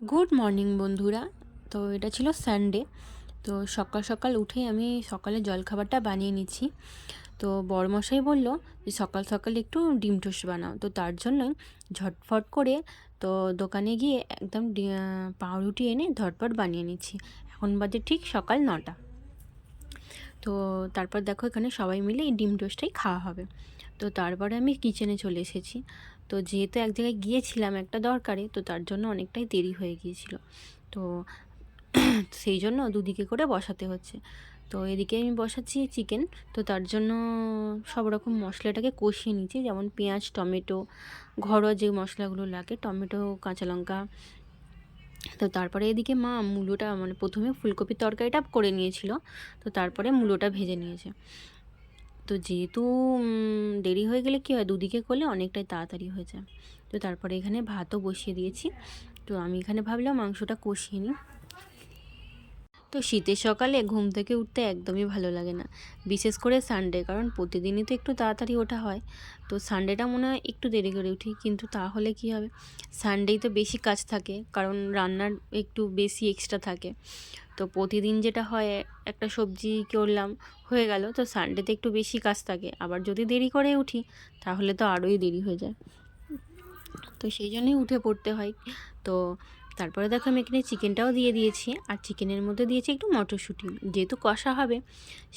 Good morning বন্ধুরা। তো এটা ছিল সানডে। তো সকাল সকাল উঠে আমি সকালে জলখাবারটা বানিয়ে নিচ্ছি। তো বড়মশাই বলল যে সকাল সকাল একটু ডিম টোস্ট বানাও। তো তার জন্যই ঝটফট করে তো দোকানে গিয়ে একদম পাউরুটি এনে ঝটপট বানিয়ে নিচ্ছি। এখন বাজে ঠিক সকাল 9টা। তো তারপর দেখো এখানে সবাই মিলে এই ডিম টোস্টটাই খাওয়া হবে। তো তারপরে আমি কিচেনে চলে এসেছি। তো যেহেতু এক জায়গায় গিয়েছিলাম একটা দরকারে, তো তার জন্য অনেকটাই দেরি হয়ে গিয়েছিল। তো সেই জন্য দুদিকে করে বসাতে হচ্ছে। তো এদিকে আমি বসাচ্ছি চিকেন। তো তার জন্য সব রকম মশলাটাকে কষিয়ে নিচ্ছি, যেমন পেঁয়াজ, টমেটো, ঘরোয়া যে মশলাগুলো লাগে, টমেটো, কাঁচা লঙ্কা। তো তারপরে এদিকে মা মূলোটা মানে প্রথমে ফুলকপির তরকারিটা করে নিয়েছিল। তো তারপরে মূলোটা ভেজে নিয়েছে। তো যেহেতু দেরি হয়ে গেলে কী হয়, দুদিকে করলে অনেকটাই তাড়াতাড়ি হয়ে যায়। তো তারপরে এখানে ভাতও বসিয়ে দিয়েছি। তো আমি এখানে ভাবলাম মাংসটা কষিয়ে নিই। তো শীতের সকালে ঘুম থেকে উঠতে একদমই ভালো লাগে না, বিশেষ করে সানডে, কারণ প্রতিদিনই তো একটু তাড়াতাড়ি ওঠা হয়। তো সানডেটা মনে হয় একটু দেরি করে উঠি, কিন্তু তাহলে কি হবে, সানডেই তো বেশি কাজ থাকে, কারণ রান্নার একটু বেশি এক্সট্রা থাকে। তো প্রতিদিন যেটা হয়, একটা সবজি করলাম, হয়ে গেল। তো সানডেতে একটু বেশি কাজ থাকে, আবার যদি দেরি করে উঠি তাহলে তো আরোই দেরি হয়ে যায়। তো সেই জন্যই উঠে পড়তে হয়। তো তারপরে দেখো আমি এখানে চিকেনটাও দিয়ে দিয়েছি, আর চিকেনের মধ্যে দিয়েছি একটু মটরশুঁটি। যেহেতু কষা হবে,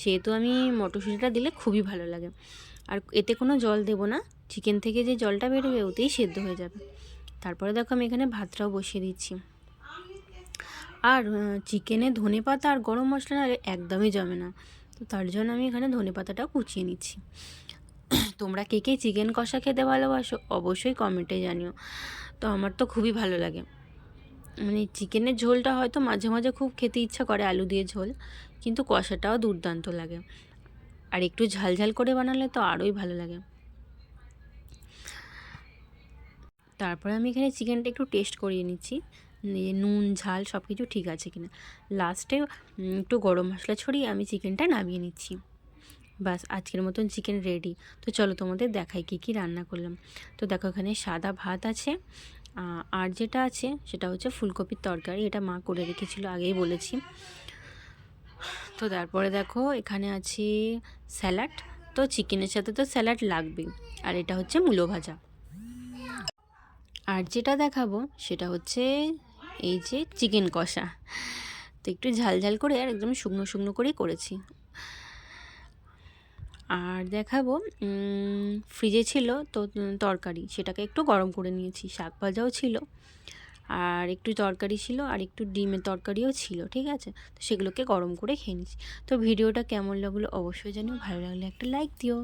সেহেতু আমি মটরশুঁটিটা দিলে খুবই ভালো লাগে। আর এতে কোনো জল দেবো না, চিকেন থেকে যে জলটা বেরোবে ওতেই সেদ্ধ হয়ে যাবে। তারপরে দেখো আমি এখানে ভাতটাও বসিয়ে দিচ্ছি। আর চিকেনে ধনেপাতা আর গরম মশলা না একদমই জমে না। তো তার জন্য আমি এখানে ধনেপাতাটাও কুচিয়ে নিচ্ছি। তোমরা কে কে চিকেন কষা খেতে ভালোবাসো অবশ্যই কমেন্টে জানিও। তো আমার তো খুবই ভালো লাগে। মানে চিকেনের ঝোলটা হয়তো মাঝে মাঝে খুব খেতে ইচ্ছা করে, আলু দিয়ে ঝোল, কিন্তু কষাটাও দুর্দান্ত লাগে। আর একটু ঝাল ঝাল করে বানালে তো আরোই ভালো লাগে। তারপরে আমি এখানে চিকেনটা একটু টেস্ট করিয়ে নিচ্ছি, নুন ঝাল সব কিছু ঠিক আছে কিনা। লাস্টে একটু গরম মশলা ছড়িয়ে আমি চিকেনটা নামিয়ে নিচ্ছি। বাস, আজকের মতন চিকেন রেডি। তো চলো তোমাদের দেখাই কী কী রান্না করলাম। তো দেখো এখানে সাদা ভাত আছে, আর যেটা আছে সেটা হচ্ছে ফুলকপির তরকারি, এটা মা করে রেখেছিল, আগেই বলেছি। তো তারপরে দেখো এখানে আছে স্যালাড। তো চিকেনের সাথে তো স্যালাড লাগবেই। আর এটা হচ্ছে মূলো ভাজা। আর যেটা দেখাবো সেটা হচ্ছে এই যে চিকেন কষা। তো একটু ঝাল ঝাল করে আর একদম শুকনো শুকনো করেই করেছি। আর দেখাবো ফ্রিজে ছিল তো তরকারি, সেটাকে একটু গরম করে নিয়েছি। শাক ভাজাও ছিল, আর একটু তরকারি ছিল, আর একটু ডিমের তরকারিও ছিল, ঠিক আছে। তো সেগুলোকে গরম করে খেয়ে নিচ্ছি। তো ভিডিওটা কেমন লাগলো অবশ্যই জানিও, ভালো লাগলে একটা লাইক দিও।